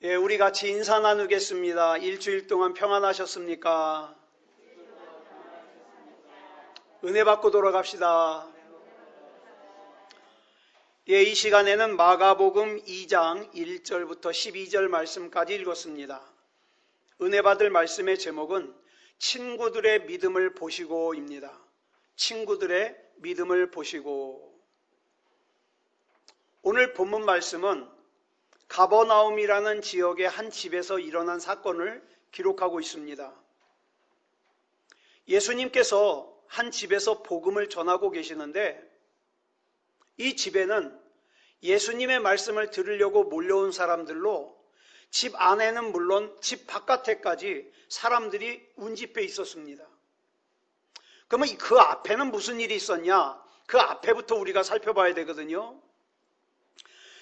예, 우리 같이 인사 나누겠습니다. 일주일 동안 평안하셨습니까? 은혜 받고 돌아갑시다. 예, 이 시간에는 마가복음 2장 1절부터 12절 말씀까지 읽었습니다. 은혜 받을 말씀의 제목은 친구들의 믿음을 보시고입니다. 친구들의 믿음을 보시고. 오늘 본문 말씀은 가버나움이라는 지역의 한 집에서 일어난 사건을 기록하고 있습니다. 예수님께서 한 집에서 복음을 전하고 계시는데 이 집에는 예수님의 말씀을 들으려고 몰려온 사람들로 집 안에는 물론 집 바깥에까지 사람들이 운집해 있었습니다. 그러면 그 앞에는 무슨 일이 있었냐? 그 앞에부터 우리가 살펴봐야 되거든요.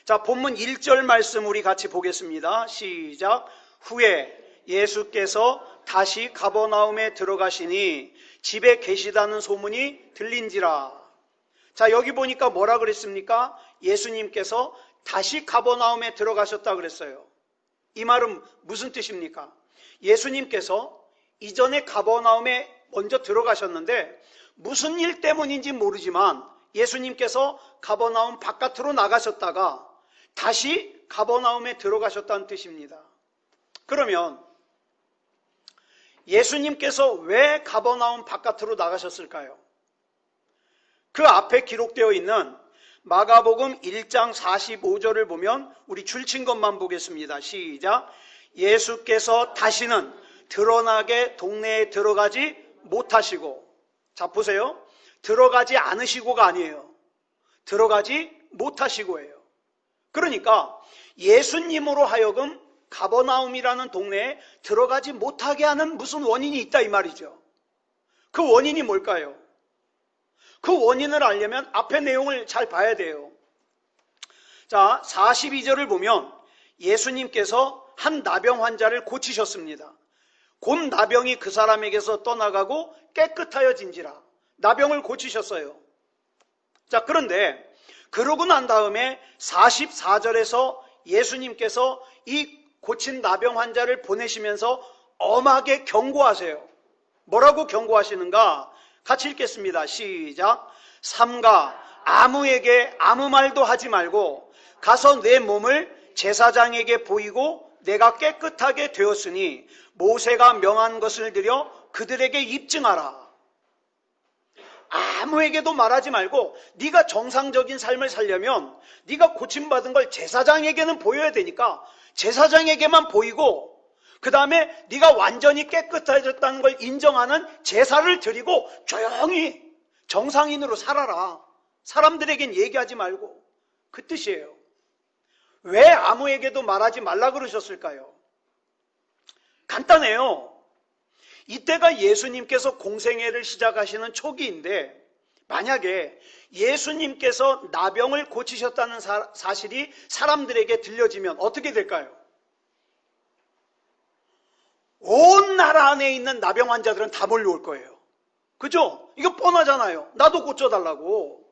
자, 본문 1절 말씀 우리 같이 보겠습니다. 시작. 후에 예수께서 다시 가버나움에 들어가시니 집에 계시다는 소문이 들린지라. 자, 여기 보니까 뭐라 그랬습니까? 예수님께서 다시 가버나움에 들어가셨다 그랬어요. 이 말은 무슨 뜻입니까? 예수님께서 이전에 가버나움에 먼저 들어가셨는데 무슨 일 때문인지 모르지만 예수님께서 가버나움 바깥으로 나가셨다가 다시 가버나움에 들어가셨다는 뜻입니다. 그러면 예수님께서 왜 가버나움 바깥으로 나가셨을까요? 그 앞에 기록되어 있는 마가복음 1장 45절을 보면 우리 줄친 것만 보겠습니다. 시작. 예수께서 다시는 드러나게 동네에 들어가지 못하시고. 자, 보세요. 들어가지 않으시고가 아니에요. 들어가지 못하시고예요. 그러니까 예수님으로 하여금 가버나움이라는 동네에 들어가지 못하게 하는 무슨 원인이 있다 이 말이죠. 그 원인이 뭘까요? 그 원인을 알려면 앞의 내용을 잘 봐야 돼요. 자, 42절을 보면 예수님께서 한 나병 환자를 고치셨습니다. 곧 나병이 그 사람에게서 떠나가고 깨끗하여진지라. 나병을 고치셨어요. 자, 그런데 그러고 난 다음에 44절에서 예수님께서 이 고친 나병 환자를 보내시면서 엄하게 경고하세요. 뭐라고 경고하시는가? 같이 읽겠습니다. 시작. 삼가 아무에게 아무 말도 하지 말고 가서 내 몸을 제사장에게 보이고 내가 깨끗하게 되었으니 모세가 명한 것을 들여 그들에게 입증하라. 아무에게도 말하지 말고 네가 정상적인 삶을 살려면 네가 고침받은 걸 제사장에게는 보여야 되니까 제사장에게만 보이고 그 다음에 네가 완전히 깨끗해졌다는 걸 인정하는 제사를 드리고 조용히 정상인으로 살아라. 사람들에겐 얘기하지 말고. 그 뜻이에요. 왜 아무에게도 말하지 말라 그러셨을까요? 간단해요. 이때가 예수님께서 공생애를 시작하시는 초기인데 만약에 예수님께서 나병을 고치셨다는 사실이 사람들에게 들려지면 어떻게 될까요? 온 나라 안에 있는 나병 환자들은 다 몰려올 거예요. 그죠? 이거 뻔하잖아요. 나도 고쳐달라고.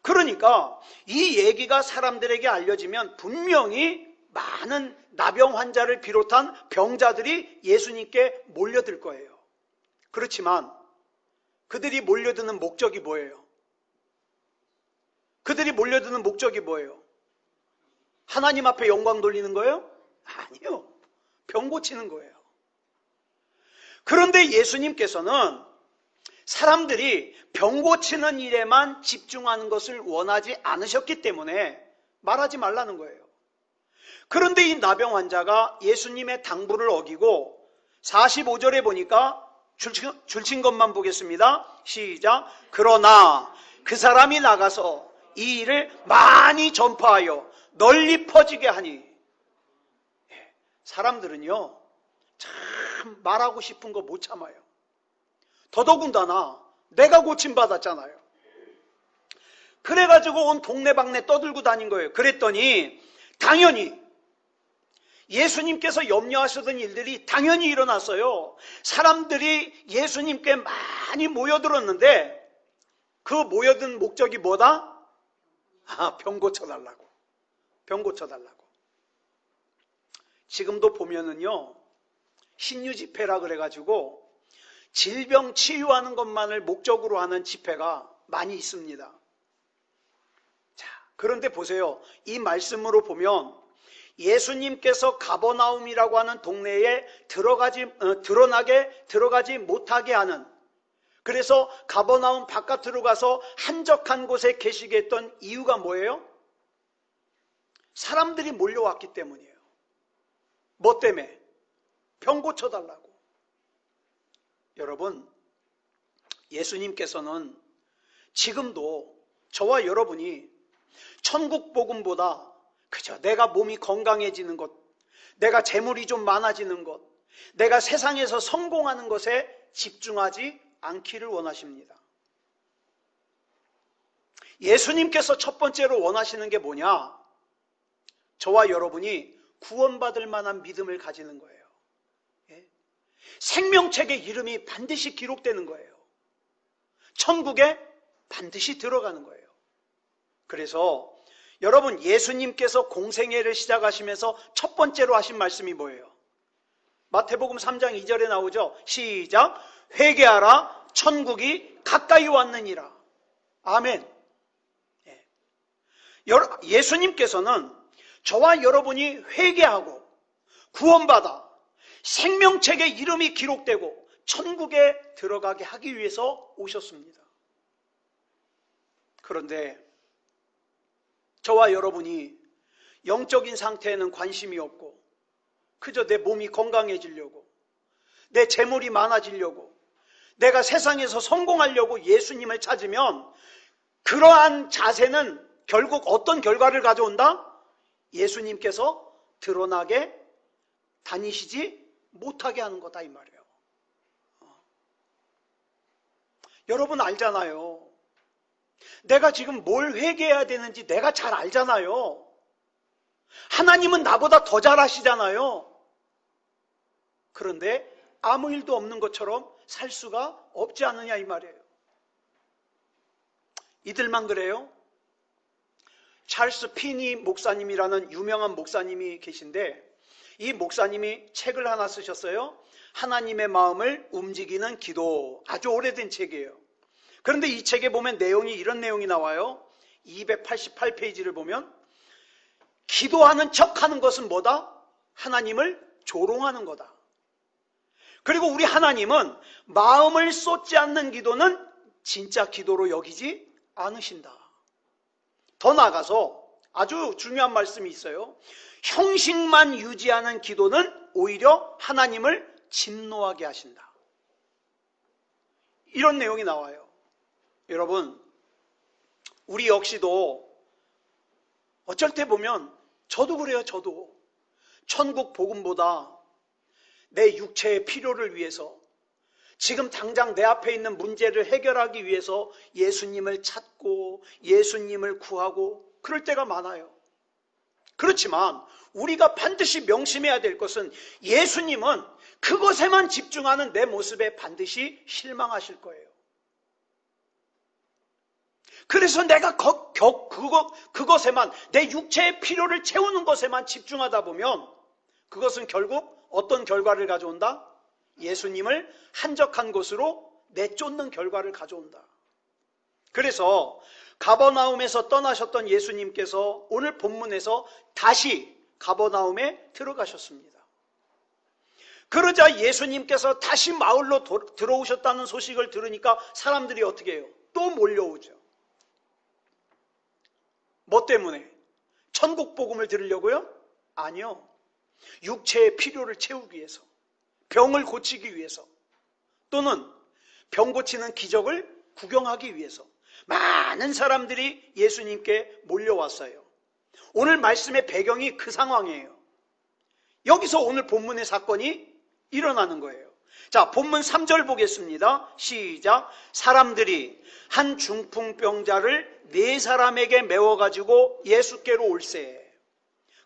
그러니까 이 얘기가 사람들에게 알려지면 분명히 많은 나병 환자를 비롯한 병자들이 예수님께 몰려들 거예요. 그렇지만 그들이 몰려드는 목적이 뭐예요? 그들이 몰려드는 목적이 뭐예요? 하나님 앞에 영광 돌리는 거예요? 아니요. 병 고치는 거예요. 그런데 예수님께서는 사람들이 병 고치는 일에만 집중하는 것을 원하지 않으셨기 때문에 말하지 말라는 거예요. 그런데 이 나병 환자가 예수님의 당부를 어기고 45절에 보니까 줄친 것만 보겠습니다. 시작. 그러나 그 사람이 나가서 이 일을 많이 전파하여 널리 퍼지게 하니. 사람들은요 참 말하고 싶은 거 못 참아요. 더더군다나 내가 고침받았잖아요. 그래가지고 온 동네방네 떠들고 다닌 거예요. 그랬더니 당연히 예수님께서 염려하시던 일들이 당연히 일어났어요. 사람들이 예수님께 많이 모여들었는데 그 모여든 목적이 뭐다? 병 고쳐달라고. 병 고쳐달라고. 지금도 보면은요, 신유 집회라 그래가지고 질병 치유하는 것만을 목적으로 하는 집회가 많이 있습니다. 자, 그런데 보세요. 이 말씀으로 보면 예수님께서 가버나움이라고 하는 동네에 들어가지 못하게 하는, 그래서 가버나움 바깥으로 가서 한적한 곳에 계시게 했던 이유가 뭐예요? 사람들이 몰려왔기 때문이에요. 뭐 때문에? 병 고쳐달라고. 여러분, 예수님께서는 지금도 저와 여러분이 천국 복음보다 그저 내가 몸이 건강해지는 것, 내가 재물이 좀 많아지는 것, 내가 세상에서 성공하는 것에 집중하지 않기를 원하십니다. 예수님께서 첫 번째로 원하시는 게 뭐냐? 저와 여러분이 구원받을 만한 믿음을 가지는 거예요. 생명책에 이름이 반드시 기록되는 거예요. 천국에 반드시 들어가는 거예요. 그래서 여러분, 예수님께서 공생애를 시작하시면서 첫 번째로 하신 말씀이 뭐예요? 마태복음 3장 2절에 나오죠. 시작. 회개하라, 천국이 가까이 왔느니라. 아멘. 예수님께서는 저와 여러분이 회개하고 구원받아 생명책에 이름이 기록되고 천국에 들어가게 하기 위해서 오셨습니다. 그런데 저와 여러분이 영적인 상태에는 관심이 없고 그저 내 몸이 건강해지려고, 내 재물이 많아지려고, 내가 세상에서 성공하려고 예수님을 찾으면 그러한 자세는 결국 어떤 결과를 가져온다? 예수님께서 드러나게 다니시지 못하게 하는 거다 이 말이에요. 여러분 알잖아요. 내가 지금 뭘 회개해야 되는지 내가 잘 알잖아요. 하나님은 나보다 더 잘 아시잖아요. 그런데 아무 일도 없는 것처럼 살 수가 없지 않느냐 이 말이에요. 이들만 그래요? 찰스 피니 목사님이라는 유명한 목사님이 계신데 이 목사님이 책을 하나 쓰셨어요. 하나님의 마음을 움직이는 기도. 아주 오래된 책이에요. 그런데 이 책에 보면 이런 내용이 나와요. 288페이지를 보면 기도하는 척하는 것은 뭐다? 하나님을 조롱하는 거다. 그리고 우리 하나님은 마음을 쏟지 않는 기도는 진짜 기도로 여기지 않으신다. 더 나아가서 아주 중요한 말씀이 있어요. 형식만 유지하는 기도는 오히려 하나님을 진노하게 하신다. 이런 내용이 나와요. 여러분, 우리 역시도 어쩔 때 보면 저도 그래요. 저도 천국 복음보다 내 육체의 필요를 위해서, 지금 당장 내 앞에 있는 문제를 해결하기 위해서 예수님을 찾고 예수님을 구하고 그럴 때가 많아요. 그렇지만 우리가 반드시 명심해야 될 것은 예수님은 그것에만 집중하는 내 모습에 반드시 실망하실 거예요. 그래서 내가 그것에만, 내 육체의 필요를 채우는 것에만 집중하다 보면 그것은 결국 어떤 결과를 가져온다? 예수님을 한적한 곳으로 내쫓는 결과를 가져온다. 그래서 가버나움에서 떠나셨던 예수님께서 오늘 본문에서 다시 가버나움에 들어가셨습니다. 그러자 예수님께서 다시 마을로 들어오셨다는 소식을 들으니까 사람들이 어떻게 해요? 또 몰려오죠. 뭐 때문에? 천국 복음을 들으려고요? 아니요. 육체의 필요를 채우기 위해서, 병을 고치기 위해서, 또는 병 고치는 기적을 구경하기 위해서 많은 사람들이 예수님께 몰려왔어요. 오늘 말씀의 배경이 그 상황이에요. 여기서 오늘 본문의 사건이 일어나는 거예요. 자, 본문 3절 보겠습니다. 시작. 사람들이 한 중풍병자를 4사람에게 메워가지고 예수께로 올세.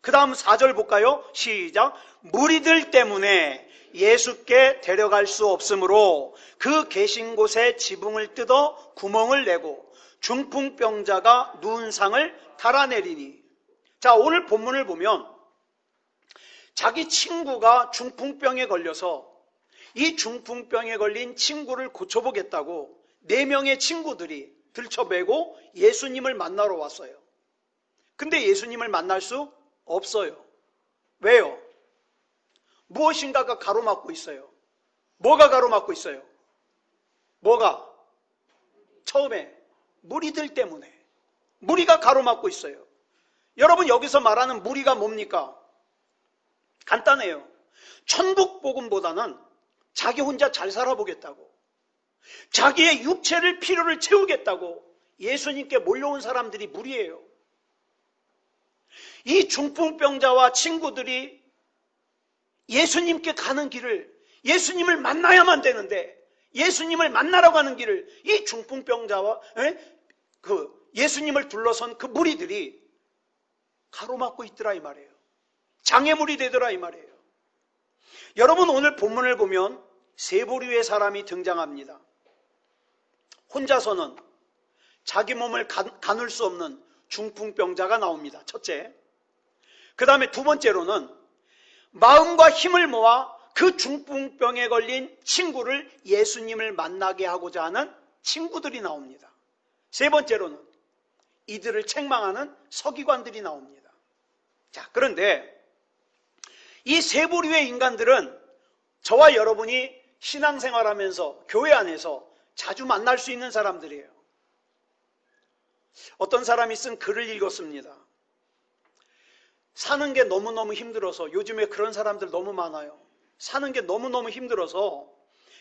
그 다음 4절 볼까요? 시작. 무리들 때문에 예수께 데려갈 수 없으므로 그 계신 곳에 지붕을 뜯어 구멍을 내고 중풍병자가 누운 상을 달아내리니. 자, 오늘 본문을 보면 자기 친구가 중풍병에 걸려서 이 중풍병에 걸린 친구를 고쳐보겠다고 4명의 친구들이 들쳐매고 예수님을 만나러 왔어요. 근데 예수님을 만날 수 없어요. 왜요? 무엇인가가 가로막고 있어요. 뭐가 가로막고 있어요? 뭐가? 처음에 무리들 때문에. 무리가 가로막고 있어요. 여러분, 여기서 말하는 무리가 뭡니까? 간단해요. 천국 복음보다는 자기 혼자 잘 살아보겠다고, 자기의 육체를 필요를 채우겠다고 예수님께 몰려온 사람들이 무리예요. 이 중풍병자와 친구들이 예수님께 가는 길을, 예수님을 만나야만 되는데 예수님을 만나러 가는 길을 이 중풍병자와 예수님을 둘러선 그 무리들이 가로막고 있더라 이 말이에요. 장애물이 되더라 이 말이에요. 여러분, 오늘 본문을 보면 세 부류의 사람이 등장합니다. 혼자서는 자기 몸을 가눌 수 없는 중풍병자가 나옵니다. 첫째. 그 다음에 두 번째로는 마음과 힘을 모아 그 중풍병에 걸린 친구를 예수님을 만나게 하고자 하는 친구들이 나옵니다. 세 번째로는 이들을 책망하는 서기관들이 나옵니다. 자, 그런데 이 세 부류의 인간들은 저와 여러분이 신앙생활하면서 교회 안에서 자주 만날 수 있는 사람들이에요. 어떤 사람이 쓴 글을 읽었습니다. 사는 게 너무너무 힘들어서, 요즘에 그런 사람들 너무 많아요. 사는 게 너무너무 힘들어서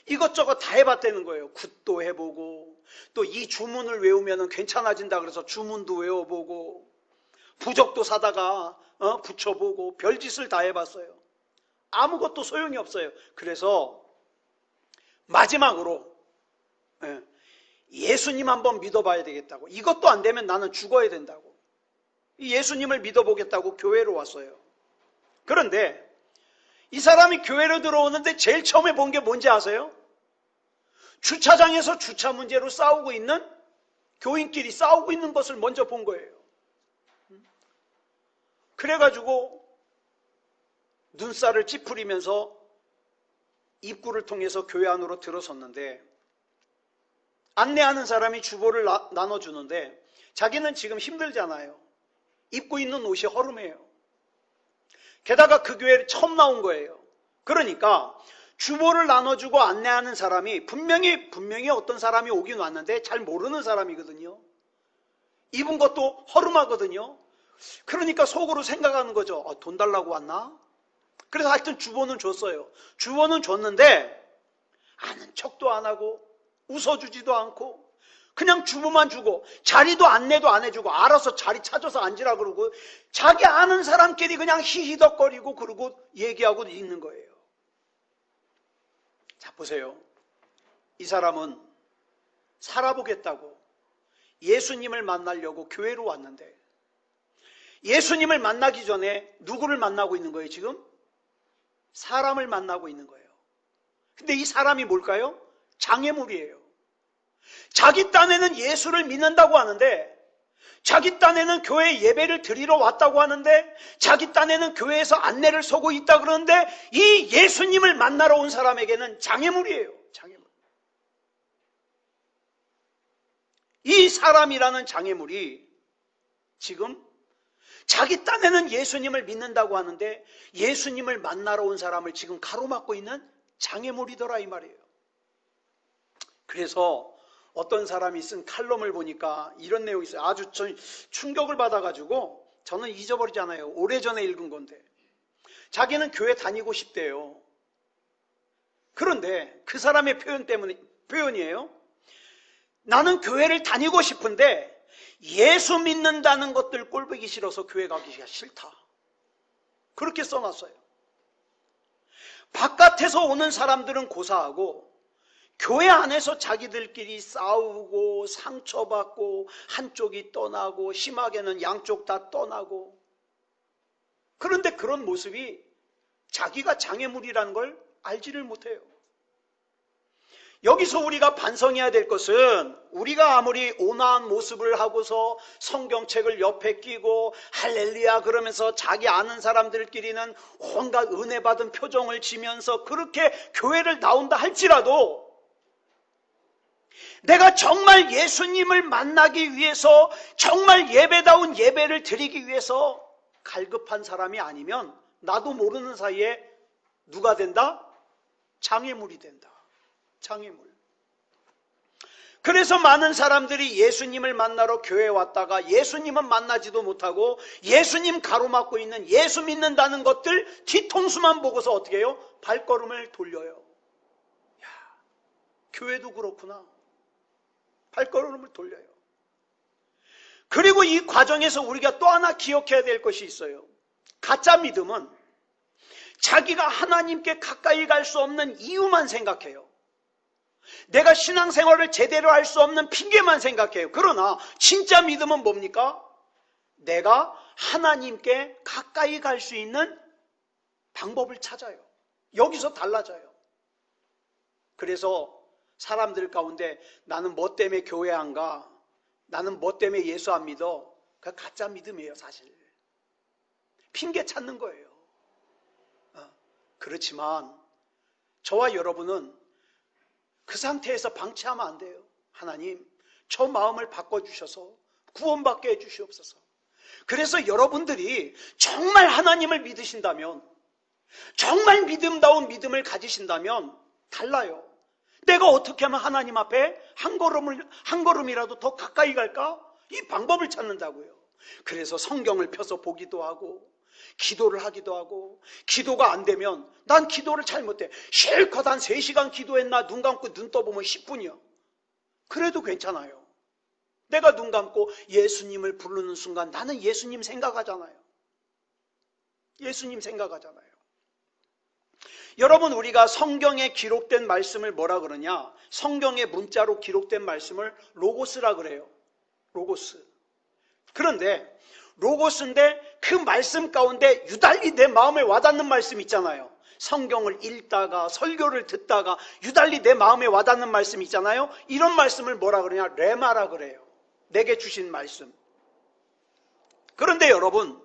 이것저것 다 해봤다는 거예요. 굿도 해보고, 또 이 주문을 외우면 괜찮아진다 그래서 주문도 외워보고, 부적도 사다가 붙여보고, 별짓을 다 해봤어요. 아무것도 소용이 없어요. 그래서 마지막으로 예수님 한번 믿어봐야 되겠다고, 이것도 안 되면 나는 죽어야 된다고, 예수님을 믿어보겠다고 교회로 왔어요. 그런데 이 사람이 교회로 들어오는데 제일 처음에 본 게 뭔지 아세요? 주차장에서 주차 문제로 싸우고 있는, 교인끼리 싸우고 있는 것을 먼저 본 거예요. 그래가지고 눈살을 찌푸리면서 입구를 통해서 교회 안으로 들어섰는데, 안내하는 사람이 주보를 나눠주는데 자기는 지금 힘들잖아요. 입고 있는 옷이 허름해요. 게다가 그 교회에 처음 나온 거예요. 그러니까 주보를 나눠주고 안내하는 사람이 분명히 어떤 사람이 오긴 왔는데 잘 모르는 사람이거든요. 입은 것도 허름하거든요. 그러니까 속으로 생각하는 거죠. 돈 달라고 왔나? 그래서 하여튼 주보는 줬어요. 주보는 줬는데 아는 척도 안 하고 웃어주지도 않고 그냥 주보만 주고, 자리도 안내도 안 해주고, 알아서 자리 찾아서 앉으라 그러고, 자기 아는 사람끼리 그냥 히히덕거리고 그러고 얘기하고 있는 거예요. 자, 보세요. 이 사람은 살아보겠다고 예수님을 만나려고 교회로 왔는데, 예수님을 만나기 전에 누구를 만나고 있는 거예요 지금? 사람을 만나고 있는 거예요. 근데 이 사람이 뭘까요? 장애물이에요. 자기 딴에는 예수를 믿는다고 하는데, 자기 딴에는 교회 예배를 드리러 왔다고 하는데, 자기 딴에는 교회에서 안내를 서고 있다 그러는데, 이 예수님을 만나러 온 사람에게는 장애물이에요. 장애물. 이 사람이라는 장애물이 지금 자기 딴에는 예수님을 믿는다고 하는데 예수님을 만나러 온 사람을 지금 가로막고 있는 장애물이더라 이 말이에요. 그래서 어떤 사람이 쓴 칼럼을 보니까 이런 내용이 있어요. 아주 충격을 받아가지고 저는 잊어버리잖아요. 오래전에 읽은 건데, 자기는 교회 다니고 싶대요. 그런데 그 사람의 표현이에요. 나는 교회를 다니고 싶은데 예수 믿는다는 것들 꼴보기 싫어서 교회 가기가 싫다. 그렇게 써놨어요. 바깥에서 오는 사람들은 고사하고 교회 안에서 자기들끼리 싸우고 상처받고 한쪽이 떠나고 심하게는 양쪽 다 떠나고, 그런데 그런 모습이 자기가 장애물이라는 걸 알지를 못해요. 여기서 우리가 반성해야 될 것은 우리가 아무리 온화한 모습을 하고서 성경책을 옆에 끼고 할렐루야 그러면서 자기 아는 사람들끼리는 온갖 은혜 받은 표정을 지면서 그렇게 교회를 나온다 할지라도 내가 정말 예수님을 만나기 위해서 정말 예배다운 예배를 드리기 위해서 갈급한 사람이 아니면 나도 모르는 사이에 누가 된다? 장애물이 된다. 장애물. 그래서 많은 사람들이 예수님을 만나러 교회에 왔다가 예수님은 만나지도 못하고 예수님 가로막고 있는 예수 믿는다는 것들 뒤통수만 보고서 어떻게 해요? 발걸음을 돌려요. 야, 교회도 그렇구나. 발걸음을 돌려요. 그리고 이 과정에서 우리가 또 하나 기억해야 될 것이 있어요. 가짜 믿음은 자기가 하나님께 가까이 갈 수 없는 이유만 생각해요. 내가 신앙생활을 제대로 할 수 없는 핑계만 생각해요. 그러나 진짜 믿음은 뭡니까? 내가 하나님께 가까이 갈 수 있는 방법을 찾아요. 여기서 달라져요. 그래서 사람들 가운데 나는 뭐 때문에 교회 안 가? 나는 뭐 때문에 예수 안 믿어? 그게 가짜 믿음이에요, 사실. 핑계 찾는 거예요. 그렇지만 저와 여러분은 그 상태에서 방치하면 안 돼요. 하나님, 저 마음을 바꿔주셔서 구원받게 해주시옵소서. 그래서 여러분들이 정말 하나님을 믿으신다면, 정말 믿음다운 믿음을 가지신다면 달라요. 내가 어떻게 하면 하나님 앞에 한 걸음이라도 더 가까이 갈까? 이 방법을 찾는다고요. 그래서 성경을 펴서 보기도 하고 기도를 하기도 하고, 기도가 안 되면 난 기도를 잘 못해. 실컷 한 3시간 기도했나 눈 감고 눈 떠보면 10분이요. 그래도 괜찮아요. 내가 눈 감고 예수님을 부르는 순간 나는 예수님 생각하잖아요. 예수님 생각하잖아요. 여러분, 우리가 성경에 기록된 말씀을 뭐라 그러냐? 성경의 문자로 기록된 말씀을 로고스라 그래요. 로고스. 그런데 로고스인데 그 말씀 가운데 유달리 내 마음에 와닿는 말씀 있잖아요. 성경을 읽다가 설교를 듣다가 유달리 내 마음에 와닿는 말씀 있잖아요. 이런 말씀을 뭐라 그러냐? 레마라 그래요. 내게 주신 말씀. 그런데 여러분,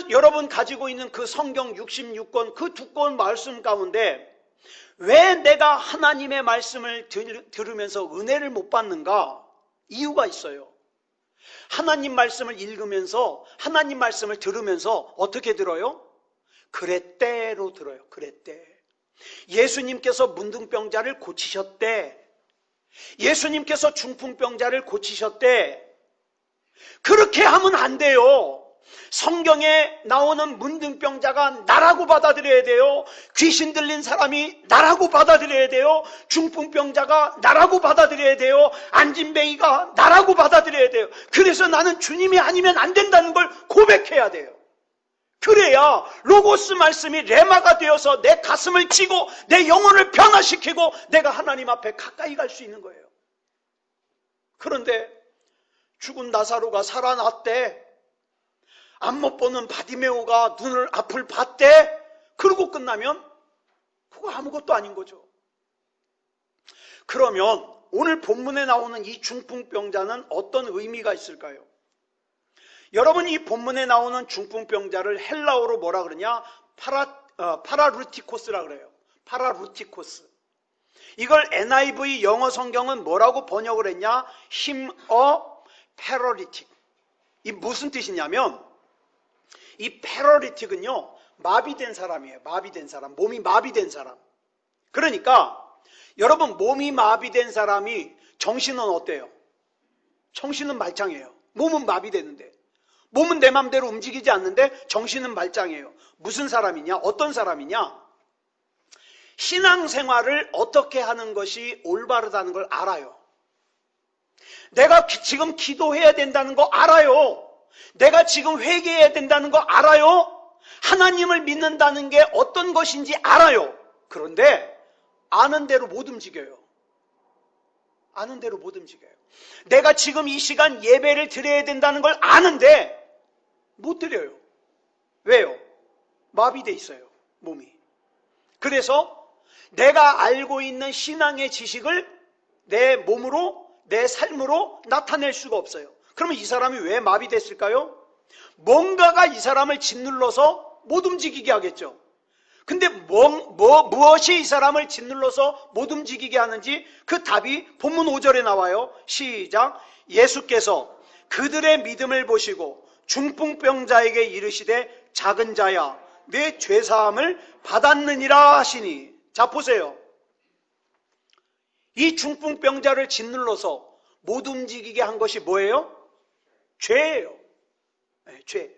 여러분 가지고 있는 그 성경 66권 그 두꺼운 말씀 가운데 왜 내가 하나님의 말씀을 들으면서 은혜를 못 받는가? 이유가 있어요. 하나님 말씀을 읽으면서 하나님 말씀을 들으면서 어떻게 들어요? 그랬대로 들어요. 그랬대. 예수님께서 문둥병자를 고치셨대. 예수님께서 중풍병자를 고치셨대. 그렇게 하면 안 돼요. 성경에 나오는 문둥병자가 나라고 받아들여야 돼요. 귀신 들린 사람이 나라고 받아들여야 돼요. 중풍병자가 나라고 받아들여야 돼요. 안진뱅이가 나라고 받아들여야 돼요. 그래서 나는 주님이 아니면 안 된다는 걸 고백해야 돼요. 그래야 로고스 말씀이 레마가 되어서 내 가슴을 치고 내 영혼을 변화시키고 내가 하나님 앞에 가까이 갈 수 있는 거예요. 그런데 죽은 나사로가 살아났대. 안 못 보는 바디메오가 눈을 앞을 봤대. 그러고 끝나면 그거 아무것도 아닌 거죠. 그러면 오늘 본문에 나오는 이 중풍병자는 어떤 의미가 있을까요? 여러분, 이 본문에 나오는 중풍병자를 헬라어로 뭐라 그러냐? 파라루티코스라 그래요. 파라루티코스. 이걸 NIV 영어 성경은 뭐라고 번역을 했냐? him a paralytic. 이 무슨 뜻이냐면 이 패러리틱은요, 마비된 사람이에요. 마비된 사람. 몸이 마비된 사람. 그러니까 여러분, 몸이 마비된 사람이 정신은 어때요? 정신은 말짱해요. 몸은 마비되는데. 몸은 내 맘대로 움직이지 않는데 정신은 말짱해요. 무슨 사람이냐? 어떤 사람이냐? 신앙생활을 어떻게 하는 것이 올바르다는 걸 알아요. 내가 지금 기도해야 된다는 거 알아요. 내가 지금 회개해야 된다는 거 알아요. 하나님을 믿는다는 게 어떤 것인지 알아요. 그런데 아는 대로 못 움직여요. 아는 대로 못 움직여요. 내가 지금 이 시간 예배를 드려야 된다는 걸 아는데 못 드려요. 왜요? 마비돼 있어요, 몸이. 그래서 내가 알고 있는 신앙의 지식을 내 몸으로, 내 삶으로 나타낼 수가 없어요. 그러면 이 사람이 왜 마비됐을까요? 뭔가가 이 사람을 짓눌러서 못 움직이게 하겠죠. 근데 무엇이 이 사람을 짓눌러서 못 움직이게 하는지 그 답이 본문 5절에 나와요. 시작. 예수께서 그들의 믿음을 보시고 중풍병자에게 이르시되 작은 자야 내 죄사함을 받았느니라 하시니. 자 보세요. 이 중풍병자를 짓눌러서 못 움직이게 한 것이 뭐예요? 죄예요. 네, 죄.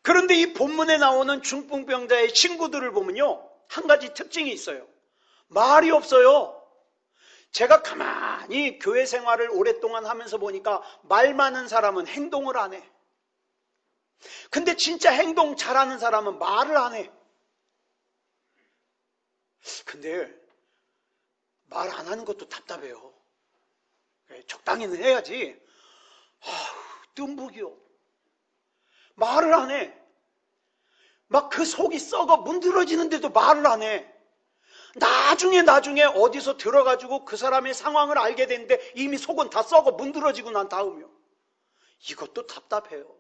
그런데 이 본문에 나오는 중풍병자의 친구들을 보면요, 한 가지 특징이 있어요. 말이 없어요. 제가 가만히 교회 생활을 오랫동안 하면서 보니까 말 많은 사람은 행동을 안 해. 근데 진짜 행동 잘하는 사람은 말을 안 해. 근데 말 안 하는 것도 답답해요. 적당히는 해야지. 뜸북이요. 말을 안 해. 막 그 속이 썩어 문드러지는데도 말을 안 해. 나중에 어디서 들어가지고 그 사람의 상황을 알게 되는데 이미 속은 다 썩어 문드러지고 난 다음이요. 이것도 답답해요.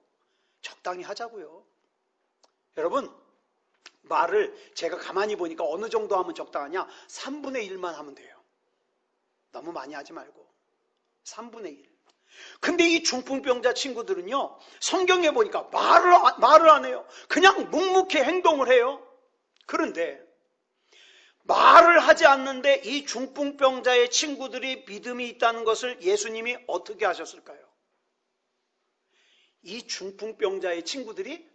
적당히 하자고요. 여러분, 말을 제가 가만히 보니까 어느 정도 하면 적당하냐? 3분의 1만 하면 돼요. 너무 많이 하지 말고 3분의 1. 근데 이 중풍병자 친구들은요, 성경에 보니까 말을 안 해요. 그냥 묵묵히 행동을 해요. 그런데 말을 하지 않는데 이 중풍병자의 친구들이 믿음이 있다는 것을 예수님이 어떻게 하셨을까요? 이 중풍병자의 친구들이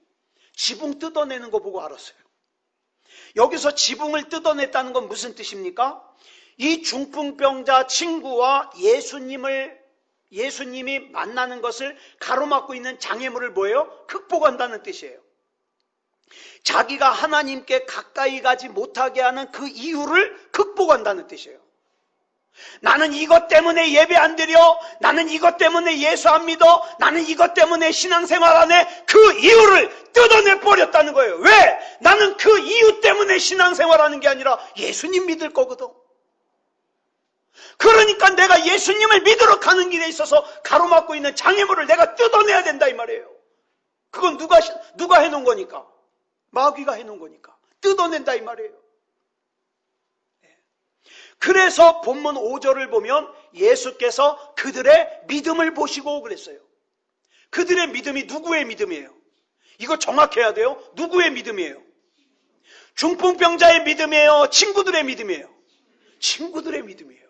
지붕 뜯어내는 거 보고 알았어요. 여기서 지붕을 뜯어냈다는 건 무슨 뜻입니까? 이 중풍병자 친구와 예수님이 만나는 것을 가로막고 있는 장애물을 뭐예요? 극복한다는 뜻이에요. 자기가 하나님께 가까이 가지 못하게 하는 그 이유를 극복한다는 뜻이에요. 나는 이것 때문에 예배 안 드려, 나는 이것 때문에 예수 안 믿어, 나는 이것 때문에 신앙생활 안 해, 그 이유를 뜯어내 버렸다는 거예요. 왜? 나는 그 이유 때문에 신앙생활 하는 게 아니라 예수님 믿을 거거든. 그러니까 내가 예수님을 믿으러 가는 길에 있어서 가로막고 있는 장애물을 내가 뜯어내야 된다 이 말이에요. 그건 누가 해놓은 거니까? 마귀가 해놓은 거니까 뜯어낸다 이 말이에요. 그래서 본문 5절을 보면 예수께서 그들의 믿음을 보시고 그랬어요. 그들의 믿음이 누구의 믿음이에요? 이거 정확해야 돼요. 누구의 믿음이에요? 중풍병자의 믿음이에요? 친구들의 믿음이에요? 친구들의 믿음이에요.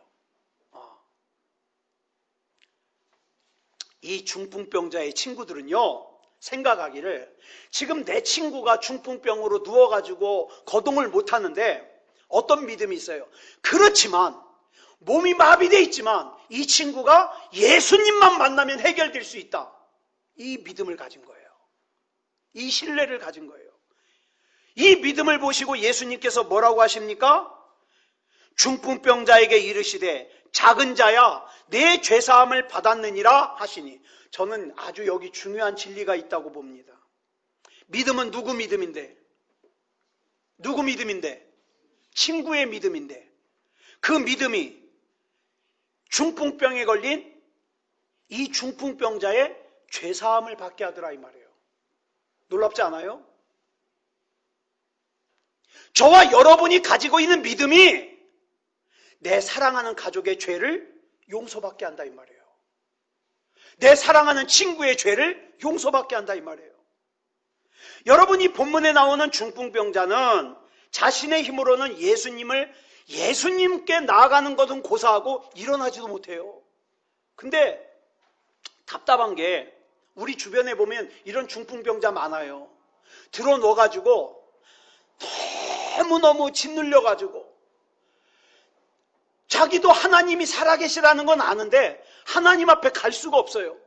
이 중풍병자의 친구들은요, 생각하기를 지금 내 친구가 중풍병으로 누워가지고 거동을 못하는데 어떤 믿음이 있어요? 그렇지만 몸이 마비되어 있지만 이 친구가 예수님만 만나면 해결될 수 있다. 이 믿음을 가진 거예요. 이 신뢰를 가진 거예요. 이 믿음을 보시고 예수님께서 뭐라고 하십니까? 중풍병자에게 이르시되 작은 자야 내 죄사함을 받았느니라 하시니. 저는 아주 여기 중요한 진리가 있다고 봅니다. 믿음은 누구 믿음인데? 누구 믿음인데? 친구의 믿음인데 그 믿음이 중풍병에 걸린 이 중풍병자의 죄사함을 받게 하더라 이 말이에요. 놀랍지 않아요? 저와 여러분이 가지고 있는 믿음이 내 사랑하는 가족의 죄를 용서받게 한다 이 말이에요. 내 사랑하는 친구의 죄를 용서받게 한다 이 말이에요. 여러분이 본문에 나오는 중풍병자는 자신의 힘으로는 예수님께 나아가는 것은 고사하고 일어나지도 못해요. 근데 답답한 게 우리 주변에 보면 이런 중풍병자 많아요. 들어 넣어가지고 너무너무 짓눌려가지고 자기도 하나님이 살아계시라는 건 아는데 하나님 앞에 갈 수가 없어요.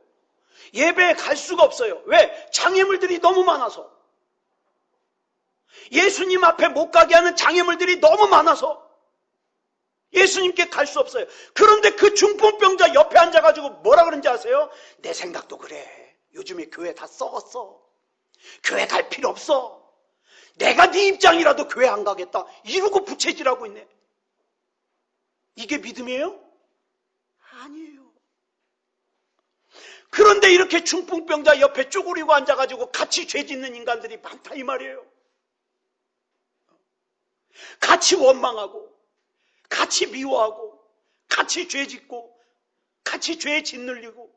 예배에 갈 수가 없어요. 왜? 장애물들이 너무 많아서. 예수님 앞에 못 가게 하는 장애물들이 너무 많아서 예수님께 갈 수 없어요. 그런데 그 중풍병자 옆에 앉아가지고 뭐라 그런지 아세요? 내 생각도 그래. 요즘에 교회 다 썩었어. 교회 갈 필요 없어. 내가 네 입장이라도 교회 안 가겠다 이러고 부채질하고 있네. 이게 믿음이에요? 아니에요. 그런데 이렇게 중풍병자 옆에 쪼그리고 앉아가지고 같이 죄 짓는 인간들이 많다 이 말이에요. 같이 원망하고 같이 미워하고 같이 죄 짓고 같이 죄에 짓눌리고.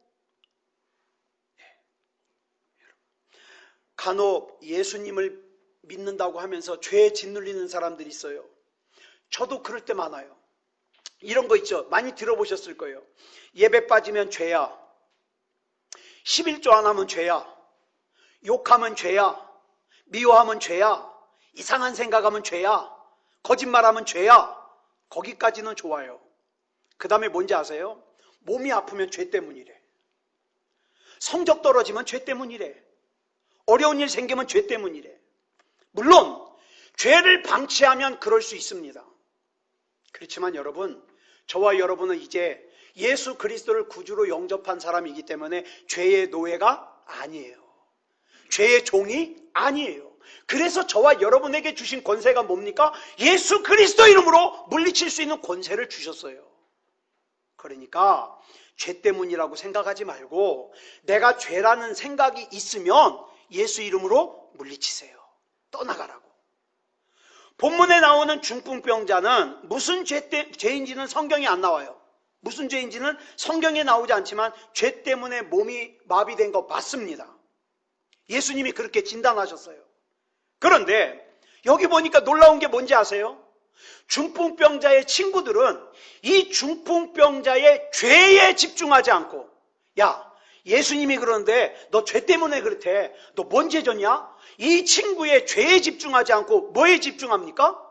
간혹 예수님을 믿는다고 하면서 죄에 짓눌리는 사람들이 있어요. 저도 그럴 때 많아요. 이런 거 있죠. 많이 들어보셨을 거예요. 예배 빠지면 죄야. 11조 안 하면 죄야. 욕하면 죄야. 미워하면 죄야. 이상한 생각하면 죄야. 거짓말하면 죄야. 거기까지는 좋아요. 그 다음에 뭔지 아세요? 몸이 아프면 죄 때문이래. 성적 떨어지면 죄 때문이래. 어려운 일 생기면 죄 때문이래. 물론 죄를 방치하면 그럴 수 있습니다. 그렇지만 여러분, 저와 여러분은 이제 예수 그리스도를 구주로 영접한 사람이기 때문에 죄의 노예가 아니에요. 죄의 종이 아니에요. 그래서 저와 여러분에게 주신 권세가 뭡니까? 예수 그리스도 이름으로 물리칠 수 있는 권세를 주셨어요. 그러니까 죄 때문이라고 생각하지 말고 내가 죄라는 생각이 있으면 예수 이름으로 물리치세요. 떠나가라고. 본문에 나오는 중풍병자는 무슨 죄인지는 성경에 안 나와요. 무슨 죄인지는 성경에 나오지 않지만 죄 때문에 몸이 마비된 거 맞습니다. 예수님이 그렇게 진단하셨어요. 그런데 여기 보니까 놀라운 게 뭔지 아세요? 중풍병자의 친구들은 이 중풍병자의 죄에 집중하지 않고, 야, 예수님이 그러는데 너 죄 때문에 그렇대. 너 뭔 죄 졌냐? 이 친구의 죄에 집중하지 않고 뭐에 집중합니까?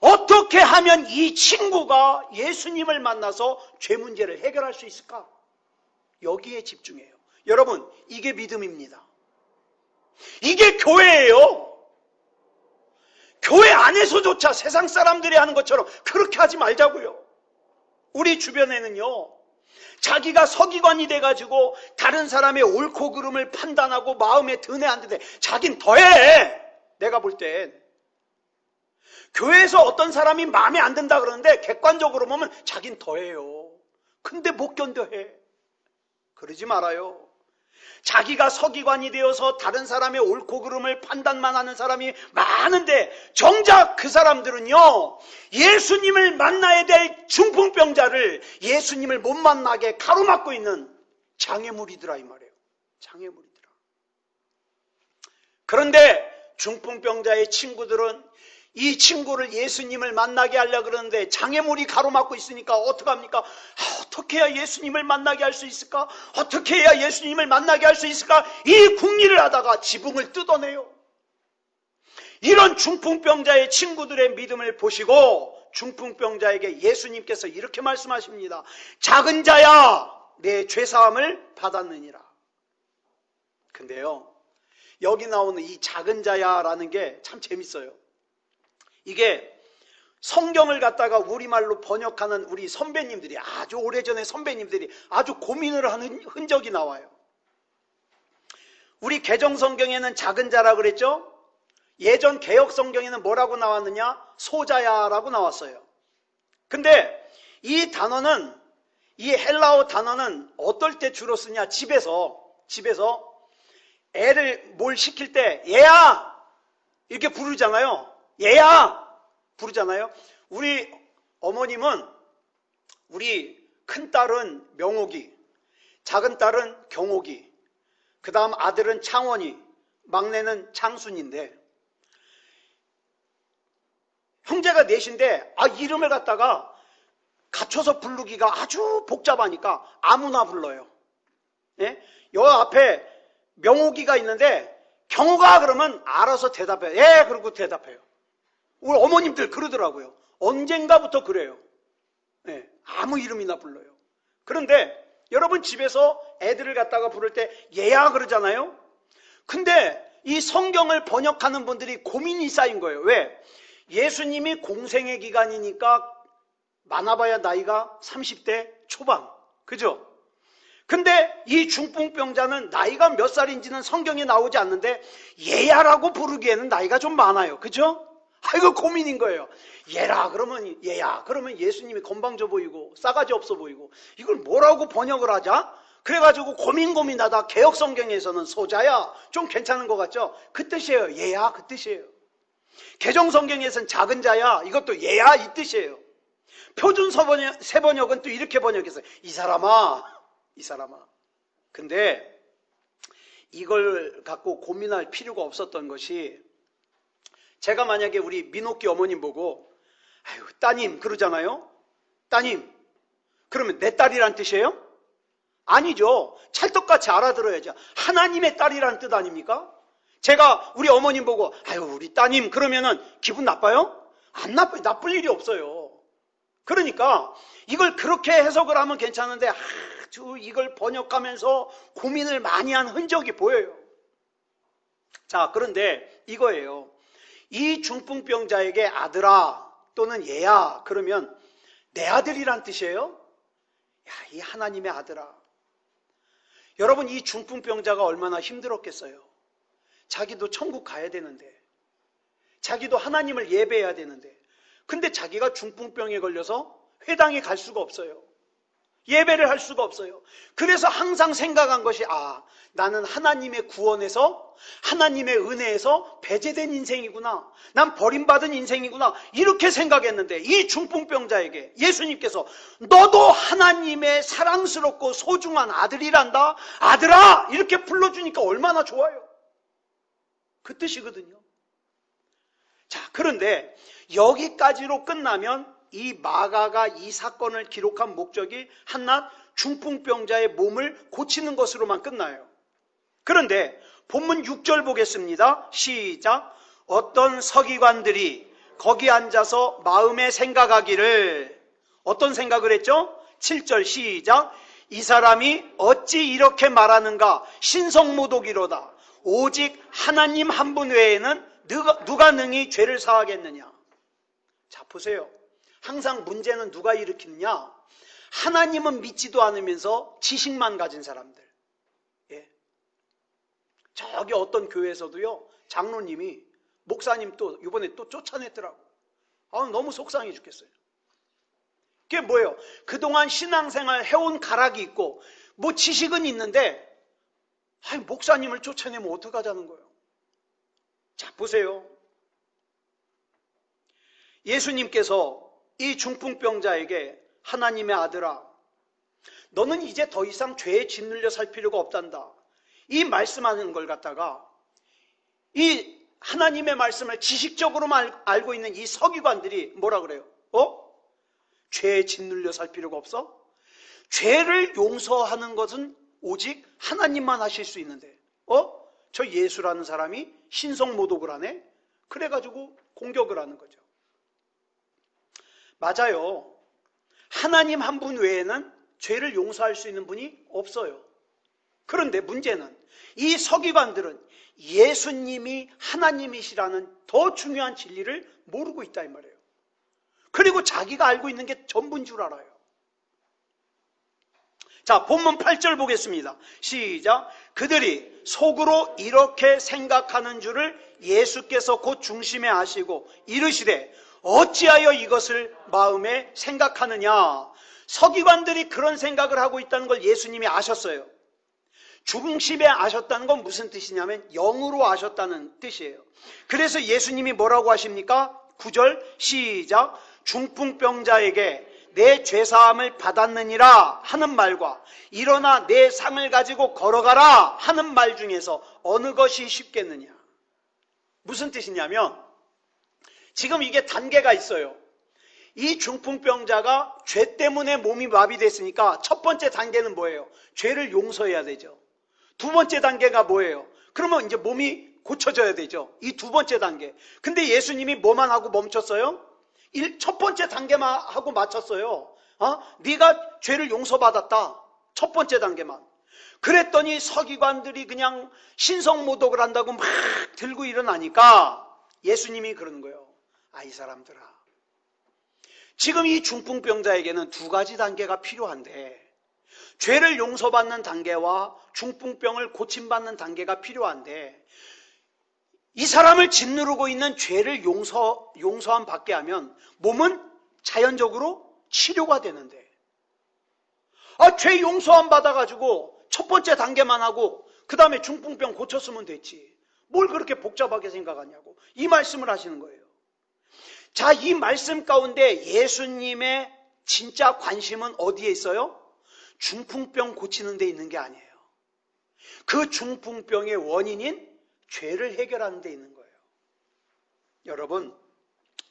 어떻게 하면 이 친구가 예수님을 만나서 죄 문제를 해결할 수 있을까? 여기에 집중해요. 여러분, 이게 믿음입니다. 이게 교회예요. 교회 안에서조차 세상 사람들이 하는 것처럼 그렇게 하지 말자고요. 우리 주변에는요, 자기가 서기관이 돼가지고 다른 사람의 옳고 그름을 판단하고 마음에 드네 안 드네 자긴 더해. 내가 볼 땐 교회에서 어떤 사람이 마음에 안 든다 그러는데 객관적으로 보면 자긴 더해요. 근데 못 견뎌해. 그러지 말아요. 자기가 서기관이 되어서 다른 사람의 옳고 그름을 판단만 하는 사람이 많은데 정작 그 사람들은요, 예수님을 만나야 될 중풍병자를 예수님을 못 만나게 가로막고 있는 장애물이더라 이 말이에요. 장애물이더라. 그런데 중풍병자의 친구들은 이 친구를 예수님을 만나게 하려고 그러는데 장애물이 가로막고 있으니까 어떡합니까? 어떻게 해야 예수님을 만나게 할 수 있을까? 어떻게 해야 예수님을 만나게 할 수 있을까? 이 궁리를 하다가 지붕을 뜯어내요. 이런 중풍병자의 친구들의 믿음을 보시고 중풍병자에게 예수님께서 이렇게 말씀하십니다. 작은 자야, 내 죄사함을 받았느니라. 근데요, 여기 나오는 이 작은 자야라는 게 참 재밌어요. 이게 성경을 갖다가 우리말로 번역하는 우리 선배님들이, 아주 오래전에 선배님들이 아주 고민을 하는 흔적이 나와요. 우리 개정성경에는 작은 자라고 그랬죠? 예전 개혁성경에는 뭐라고 나왔느냐? 소자야라고 나왔어요. 근데 이 단어는, 이 헬라어 단어는 어떨 때 주로 쓰냐? 집에서 애를 뭘 시킬 때 얘야! 이렇게 부르잖아요. 얘야! 부르잖아요. 우리 어머님은 우리 큰딸은 명옥이, 작은 딸은 경옥이, 그 다음 아들은 창원이, 막내는 창순인데 형제가 넷인데 이름을 갖다가 갖춰서 부르기가 아주 복잡하니까 아무나 불러요. 예? 여 앞에 명옥이가 있는데 경옥아 그러면 알아서 대답해요. 예, 그러고 대답해요. 우리 어머님들 그러더라고요. 언젠가부터 그래요. 네, 아무 이름이나 불러요. 그런데 여러분 집에서 애들을 갖다가 부를 때 얘야 그러잖아요. 근데 이 성경을 번역하는 분들이 고민이 쌓인 거예요. 왜? 예수님이 공생의 기간이니까 많아봐야 나이가 30대 초반. 그죠? 근데 이 중풍병자는 나이가 몇 살인지는 성경에 나오지 않는데 얘야라고 부르기에는 나이가 좀 많아요. 그죠? 이거 고민인 거예요. 얘라 그러면 얘야 그러면 예수님이 건방져 보이고 싸가지 없어 보이고 이걸 뭐라고 번역을 하자? 그래가지고 고민하다 개역 성경에서는 소자야 좀 괜찮은 것 같죠? 그 뜻이에요. 얘야 그 뜻이에요. 개정 성경에서는 작은 자야 이것도 얘야 이 뜻이에요. 표준 세번역은 또 이렇게 번역했어요. 이 사람아. 근데 이걸 갖고 고민할 필요가 없었던 것이 제가 만약에 우리 민옥기 어머님 보고 아유 따님 그러잖아요. 따님 그러면 내 딸이란 뜻이에요? 아니죠. 찰떡같이 알아들어야죠. 하나님의 딸이란 뜻 아닙니까? 제가 우리 어머님 보고 아유 우리 따님 그러면은 기분 나빠요? 안 나빠요. 나쁠 일이 없어요. 그러니까 이걸 그렇게 해석을 하면 괜찮은데 아주 이걸 번역하면서 고민을 많이 한 흔적이 보여요. 자, 그런데 이거예요. 이 중풍병자에게 아들아 또는 얘야 그러면 내 아들이란 뜻이에요? 야, 이 하나님의 아들아. 여러분 이 중풍병자가 얼마나 힘들었겠어요. 자기도 천국 가야 되는데 자기도 하나님을 예배해야 되는데 근데 자기가 중풍병에 걸려서 회당에 갈 수가 없어요. 예배를 할 수가 없어요. 그래서 항상 생각한 것이 나는 하나님의 구원에서 하나님의 은혜에서 배제된 인생이구나. 난 버림받은 인생이구나. 이렇게 생각했는데 이 중풍병자에게 예수님께서 너도 하나님의 사랑스럽고 소중한 아들이란다. 아들아! 이렇게 불러주니까 얼마나 좋아요. 그 뜻이거든요. 자, 그런데 여기까지로 끝나면 이 마가가 이 사건을 기록한 목적이 한낱 중풍병자의 몸을 고치는 것으로만 끝나요. 그런데 본문 6절 보겠습니다. 시작. 어떤 서기관들이 거기 앉아서 마음에 생각하기를 어떤 생각을 했죠? 7절 시작. 이 사람이 어찌 이렇게 말하는가? 신성모독이로다. 오직 하나님 한 분 외에는 누가 능히 죄를 사하겠느냐? 자, 보세요. 항상 문제는 누가 일으키느냐? 하나님은 믿지도 않으면서 지식만 가진 사람들. 예. 저기 어떤 교회에서도요, 장로님이, 목사님 또 이번에 또 쫓아냈더라고. 너무 속상해 죽겠어요. 그게 뭐예요? 그동안 신앙생활 해온 가락이 있고, 뭐 지식은 있는데, 목사님을 쫓아내면 어떡하자는 거예요? 자, 보세요. 예수님께서 이 중풍병자에게 하나님의 아들아, 너는 이제 더 이상 죄에 짓눌려 살 필요가 없단다. 이 말씀하는 걸 갖다가 이 하나님의 말씀을 지식적으로만 알고 있는 이 서기관들이 뭐라 그래요? 죄에 짓눌려 살 필요가 없어? 죄를 용서하는 것은 오직 하나님만 하실 수 있는데 저 예수라는 사람이 신성모독을 하네? 그래가지고 공격을 하는 거죠. 맞아요. 하나님 한 분 외에는 죄를 용서할 수 있는 분이 없어요. 그런데 문제는 이 서기관들은 예수님이 하나님이시라는 더 중요한 진리를 모르고 있다 이 말이에요. 그리고 자기가 알고 있는 게 전부인 줄 알아요. 자, 본문 8절 보겠습니다. 시작. 그들이 속으로 이렇게 생각하는 줄을 예수께서 곧 중심에 아시고 이르시되 어찌하여 이것을 마음에 생각하느냐. 서기관들이 그런 생각을 하고 있다는 걸 예수님이 아셨어요. 중심에 아셨다는 건 무슨 뜻이냐면 영으로 아셨다는 뜻이에요. 그래서 예수님이 뭐라고 하십니까? 9절 시작. 중풍병자에게 내 죄사함을 받았느니라 하는 말과 일어나 내 상을 가지고 걸어가라 하는 말 중에서 어느 것이 쉽겠느냐. 무슨 뜻이냐면 지금 이게 단계가 있어요. 이 중풍병자가 죄 때문에 몸이 마비됐으니까 첫 번째 단계는 뭐예요? 죄를 용서해야 되죠. 두 번째 단계가 뭐예요? 그러면 이제 몸이 고쳐져야 되죠. 이 두 번째 단계. 근데 예수님이 뭐만 하고 멈췄어요? 첫 번째 단계만 하고 마쳤어요. 네가 죄를 용서받았다. 첫 번째 단계만. 그랬더니 서기관들이 그냥 신성모독을 한다고 막 들고 일어나니까 예수님이 그러는 거예요. 이 사람들아. 지금 이 중풍병자에게는 두 가지 단계가 필요한데 죄를 용서받는 단계와 중풍병을 고침받는 단계가 필요한데, 이 사람을 짓누르고 있는 죄를 용서함 받게 하면 몸은 자연적으로 치료가 되는데, 죄 용서함 받아가지고 첫 번째 단계만 하고 그 다음에 중풍병 고쳤으면 됐지. 뭘 그렇게 복잡하게 생각하냐고 이 말씀을 하시는 거예요. 자, 이 말씀 가운데 예수님의 진짜 관심은 어디에 있어요? 중풍병 고치는 데 있는 게 아니에요. 그 중풍병의 원인인 죄를 해결하는 데 있는 거예요. 여러분,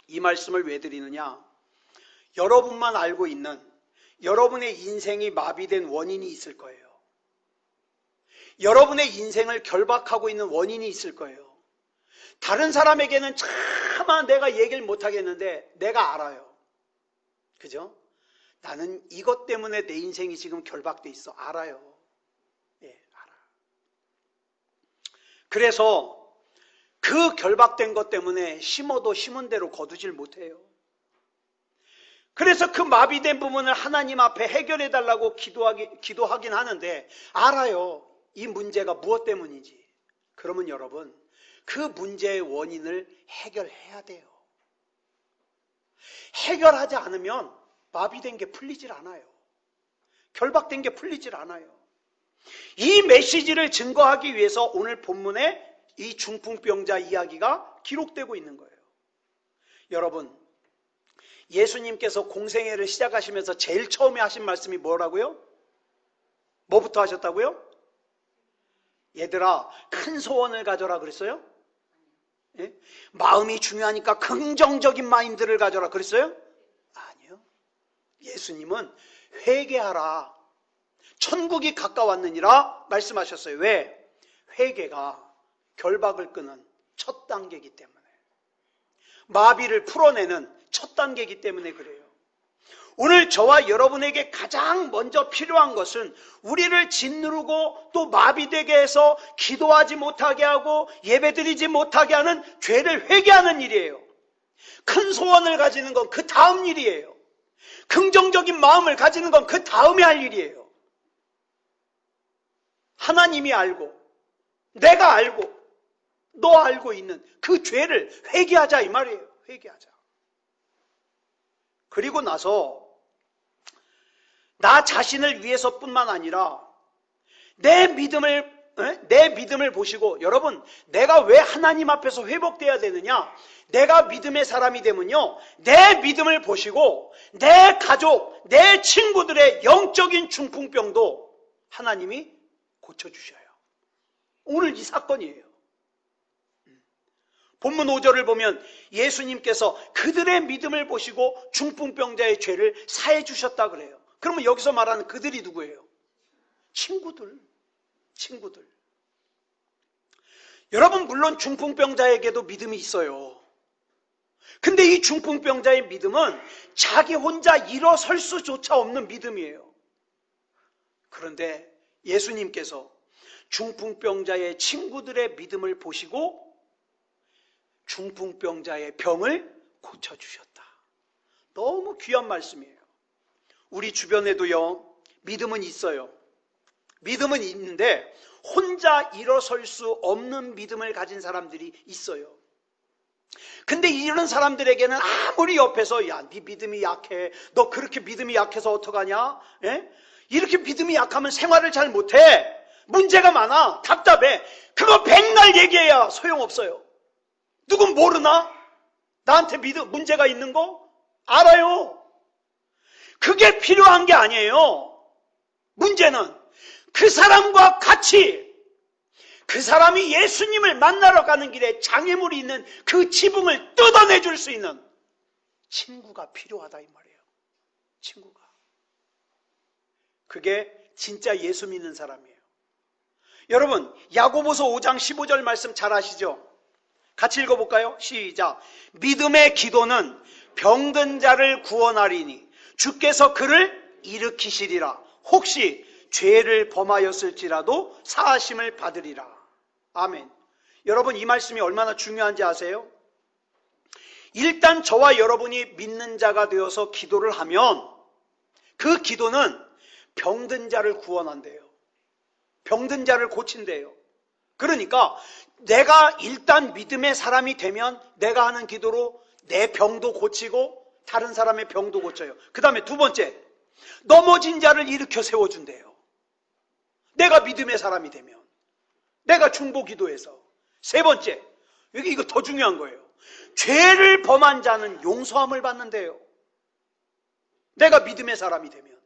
이 말씀을 왜 드리느냐? 여러분만 알고 있는 여러분의 인생이 마비된 원인이 있을 거예요. 여러분의 인생을 결박하고 있는 원인이 있을 거예요. 다른 사람에게는 차마 내가 얘기를 못 하겠는데 내가 알아요. 그죠? 나는 이것 때문에 내 인생이 지금 결박돼 있어. 알아요. 예, 알아. 그래서 그 결박된 것 때문에 심어도 심은 대로 거두질 못해요. 그래서 그 마비된 부분을 하나님 앞에 해결해 달라고 기도하긴 하는데 알아요. 이 문제가 무엇 때문인지. 그러면 여러분, 그 문제의 원인을 해결해야 돼요. 해결하지 않으면 마비된 게 풀리질 않아요. 결박된 게 풀리질 않아요. 이 메시지를 증거하기 위해서 오늘 본문에 이 중풍병자 이야기가 기록되고 있는 거예요. 여러분, 예수님께서 공생애를 시작하시면서 제일 처음에 하신 말씀이 뭐라고요? 뭐부터 하셨다고요? 얘들아, 큰 소원을 가져라 그랬어요? 예? 마음이 중요하니까 긍정적인 마인드를 가져라 그랬어요? 아니요. 예수님은 회개하라. 천국이 가까웠느니라 말씀하셨어요. 왜? 회개가 결박을 끄는 첫 단계이기 때문에. 마비를 풀어내는 첫 단계이기 때문에 그래요. 오늘 저와 여러분에게 가장 먼저 필요한 것은 우리를 짓누르고 또 마비되게 해서 기도하지 못하게 하고 예배드리지 못하게 하는 죄를 회개하는 일이에요. 큰 소원을 가지는 건 그 다음 일이에요. 긍정적인 마음을 가지는 건 그 다음에 할 일이에요. 하나님이 알고 내가 알고 너 알고 있는 그 죄를 회개하자 이 말이에요. 회개하자. 그리고 나서 나 자신을 위해서뿐만 아니라 내 믿음을 보시고, 여러분, 내가 왜 하나님 앞에서 회복돼야 되느냐? 내가 믿음의 사람이 되면요, 내 믿음을 보시고 내 가족, 내 친구들의 영적인 중풍병도 하나님이 고쳐주셔요. 오늘 이 사건이에요. 본문 5절을 보면 예수님께서 그들의 믿음을 보시고 중풍병자의 죄를 사해 주셨다 그래요. 그러면 여기서 말하는 그들이 누구예요? 친구들. 여러분, 물론 중풍병자에게도 믿음이 있어요. 근데 이 중풍병자의 믿음은 자기 혼자 일어설 수조차 없는 믿음이에요. 그런데 예수님께서 중풍병자의 친구들의 믿음을 보시고 중풍병자의 병을 고쳐주셨다. 너무 귀한 말씀이에요. 우리 주변에도요, 믿음은 있어요. 믿음은 있는데 혼자 일어설 수 없는 믿음을 가진 사람들이 있어요. 근데 이런 사람들에게는 아무리 옆에서 야, 네 믿음이 약해. 너 그렇게 믿음이 약해서 어떡하냐? 예? 이렇게 믿음이 약하면 생활을 잘 못해. 문제가 많아. 답답해. 그거 백날 얘기해야 소용없어요. 누군 모르나? 나한테 문제가 있는 거? 알아요. 그게 필요한 게 아니에요. 문제는 그 사람과 같이 그 사람이 예수님을 만나러 가는 길에 장애물이 있는 그 지붕을 뜯어내줄 수 있는 친구가 필요하다 이 말이에요. 친구가. 그게 진짜 예수 믿는 사람이에요. 여러분, 야고보서 5장 15절 말씀 잘 아시죠? 같이 읽어볼까요? 시작. 믿음의 기도는 병든 자를 구원하리니 주께서 그를 일으키시리라. 혹시 죄를 범하였을지라도 사하심을 받으리라. 아멘. 여러분, 이 말씀이 얼마나 중요한지 아세요? 일단 저와 여러분이 믿는 자가 되어서 기도를 하면 그 기도는 병든 자를 구원한대요. 병든 자를 고친대요. 그러니까 내가 일단 믿음의 사람이 되면 내가 하는 기도로 내 병도 고치고 다른 사람의 병도 고쳐요. 그 다음에 두 번째, 넘어진 자를 일으켜 세워준대요. 내가 믿음의 사람이 되면, 내가 중보 기도해서. 세 번째, 이거 더 중요한 거예요. 죄를 범한 자는 용서함을 받는데요. 내가 믿음의 사람이 되면.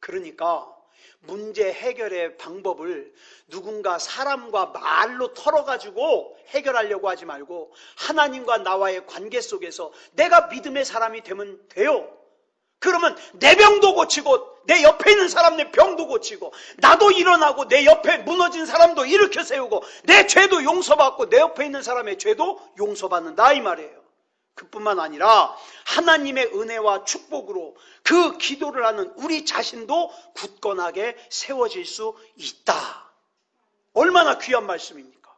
그러니까 문제 해결의 방법을 누군가 사람과 말로 털어가지고 해결하려고 하지 말고 하나님과 나와의 관계 속에서 내가 믿음의 사람이 되면 돼요. 그러면 내 병도 고치고 내 옆에 있는 사람의 병도 고치고 나도 일어나고 내 옆에 무너진 사람도 일으켜 세우고 내 죄도 용서받고 내 옆에 있는 사람의 죄도 용서받는다 이 말이에요. 그뿐만 아니라 하나님의 은혜와 축복으로 그 기도를 하는 우리 자신도 굳건하게 세워질 수 있다. 얼마나 귀한 말씀입니까?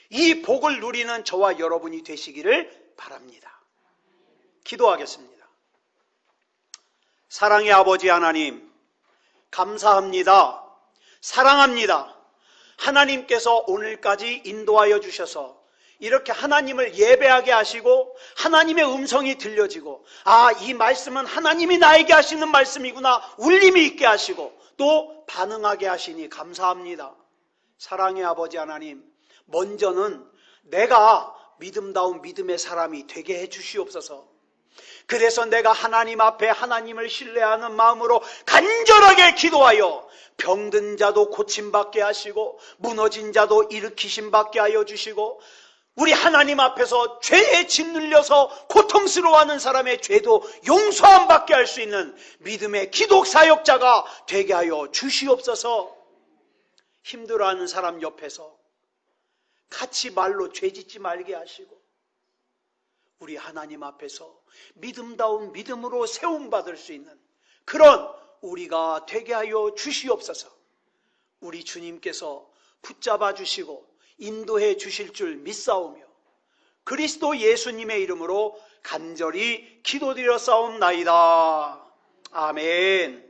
이 복을 누리는 저와 여러분이 되시기를 바랍니다. 기도하겠습니다. 사랑의 아버지 하나님, 감사합니다. 사랑합니다. 하나님께서 오늘까지 인도하여 주셔서 이렇게 하나님을 예배하게 하시고 하나님의 음성이 들려지고 이 말씀은 하나님이 나에게 하시는 말씀이구나 울림이 있게 하시고 또 반응하게 하시니 감사합니다. 사랑의 아버지 하나님, 먼저는 내가 믿음다운 믿음의 사람이 되게 해 주시옵소서. 그래서 내가 하나님 앞에 하나님을 신뢰하는 마음으로 간절하게 기도하여 병든 자도 고침받게 하시고 무너진 자도 일으키심받게 하여 주시고 우리 하나님 앞에서 죄에 짓눌려서 고통스러워하는 사람의 죄도 용서함 받게 할 수 있는 믿음의 기독 사역자가 되게 하여 주시옵소서. 힘들어하는 사람 옆에서 같이 말로 죄 짓지 말게 하시고 우리 하나님 앞에서 믿음다운 믿음으로 세움받을 수 있는 그런 우리가 되게 하여 주시옵소서. 우리 주님께서 붙잡아 주시고 인도해 주실 줄 믿사오며 그리스도 예수님의 이름으로 간절히 기도드려 싸움나이다. 아멘.